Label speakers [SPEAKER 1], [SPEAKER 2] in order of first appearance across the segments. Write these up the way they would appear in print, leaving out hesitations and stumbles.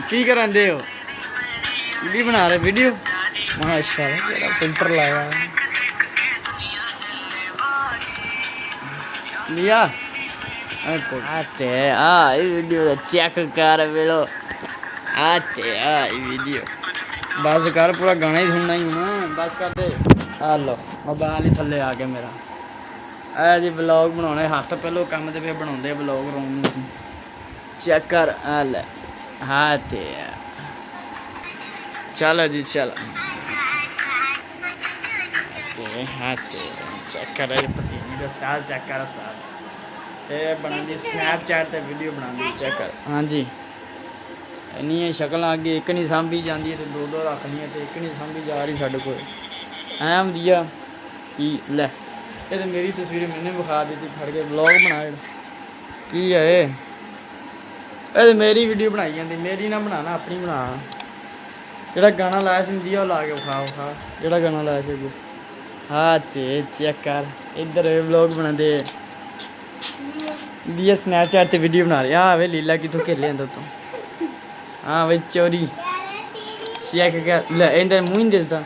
[SPEAKER 1] की करांदे हो? वीडियो बना रहे वीडियो? माशाल्लाह केड़ा फिल्टर लाया लिया आते वीडियो चेक कर वेलो आते वीडियो बस कर पूरा गाना ही सुनना ही ना बस कर दे आ लो मोबाइल ही थल्ले आ गया मेरा ए जी ब्लॉग बनाने हफ्ता पहलों काम ते फिर बनाते ब्लॉग रोम चेक कर आ ले हाँ ते चलो जी चलो हाँ ते चेक कर साल चेक कर साल ये बनाती स्नैपचैट ते वीडियो बनाती चेक कर हाँ जी इन्नी शक्ल अगे एक नहीं सांभी जाती है तो दो दो रख लिया तो एक नहीं सांभी जा रही साढ़े को ऐ होंगी आ कि लै ये तो मेरी तस्वीर मैंने विखा दी फड़ के ब्लॉग बनाए की है ये तो मेरी वीडियो बनाई जाती मेरी ना बनाना अपनी बना जो गाना लाया सी इंडिया ला के विखा विखा जो गाना लाया सी हाँ ते चेक कर इधर ब्लॉग बनाते दिया स्नैपचैट ते वीडियो बना रही हाँ वे लीला कितों खेल लिया तू हाँ भाई चोरी चेक कर ले इधर मुँह नहीं दिसदा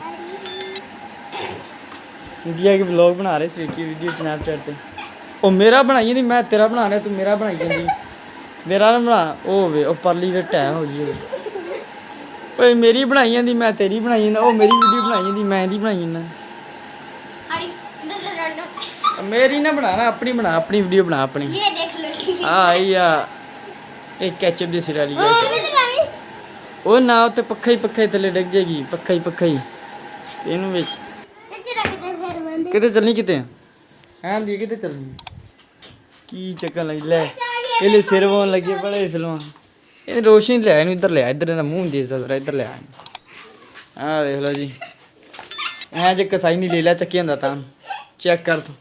[SPEAKER 1] दिया के ब्लॉग बना रहे स्विकी वीडियो स्नैपचैट पे ओ मेरा बनाई जंदी मैं तेरा बना रहा तू मेरा बनाई जंदी मेरा ना बना ओ वे ओ परली वे टैम हो गई ओए मेरी बनाई जंदी मैं तेरी बनाई जंदा ओ मेरी वीडियो बनाई जंदी मैं दी बनाई जंदा मेरी ना बनाना अपनी बना अपनी वीडियो बना अपनी ये देख लो हाँ या एक कैचअप दी सिरा ली ओ ना उत्ते पक्खा ही थले डिग जाएगी पक्खा ही इनू विच किते चलनी किते हैं दी किते चलनी की चक्कर लग ले एले सिर वोन लगे बड़े फिल्मां ये रोशनी ले इनू इधर ले इधर दा मुंह देस जरा इधर ले हां देख लो जी ऐ जे कसाई नहीं ले लिया चक्की हुंदा तां चेक कर तू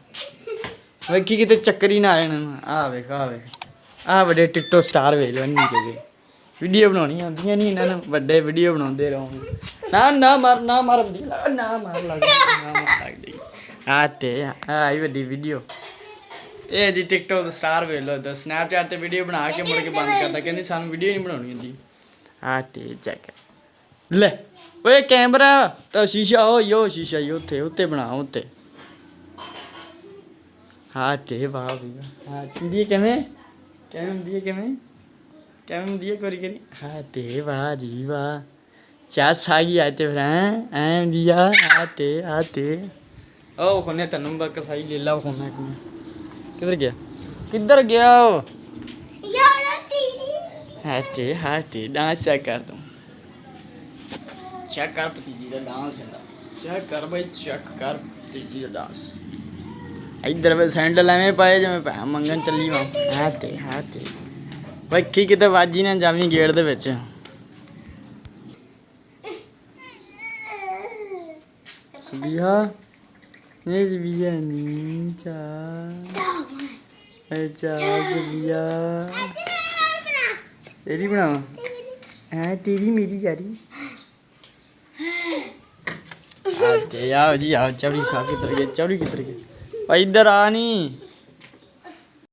[SPEAKER 1] वेखी किते चक्कर ही ना आए आ वेख आ बड़े टिकटॉक स्टार वेख लो नहीं के वीडियो बनानी आंदियां नहीं इन्हां नूं बड़े वीडियो बनाउंदे रहो ना मार ना मार लग गई आते आई बड़ी वीडियो ये जी टिकटॉक स्टार वेख लो तो स्नैपचैट ते वीडियो बना के मुड़ के बंद करता कहंदी सानूं वीडियो नहीं बनाउणी आंदी आते चेक ले ओए कैमरा तो शीशा ओ यो शीशा यो उत्ते बना उत्ते हाँ ते वाह भैया हाँ दिए कैमें दिए करी हाँ ते वाह जी वाह चास आ गई आते फिर हैं दिया आते ओ खोने तेन कसाई ले ला खोना किधर गया ओ हाथे डांस चेक कर तुम चेक कर भतीजी का डांस चेक कर भाई चेक कर भतीजी का डांस इधर वे सैंडल एवं पाए जिवें भैन मंगन चली वहाँ हाथे भाई की किते वाजी ना जावी गेट दे विच सबिया नहीं सबिया नहीं चा अच्छा सबिया तेरी बनावा हाँ तेरी मेरी यारी आते आओ जी आओ चौड़ी साहब किधर गए भाई इधर आ नहीं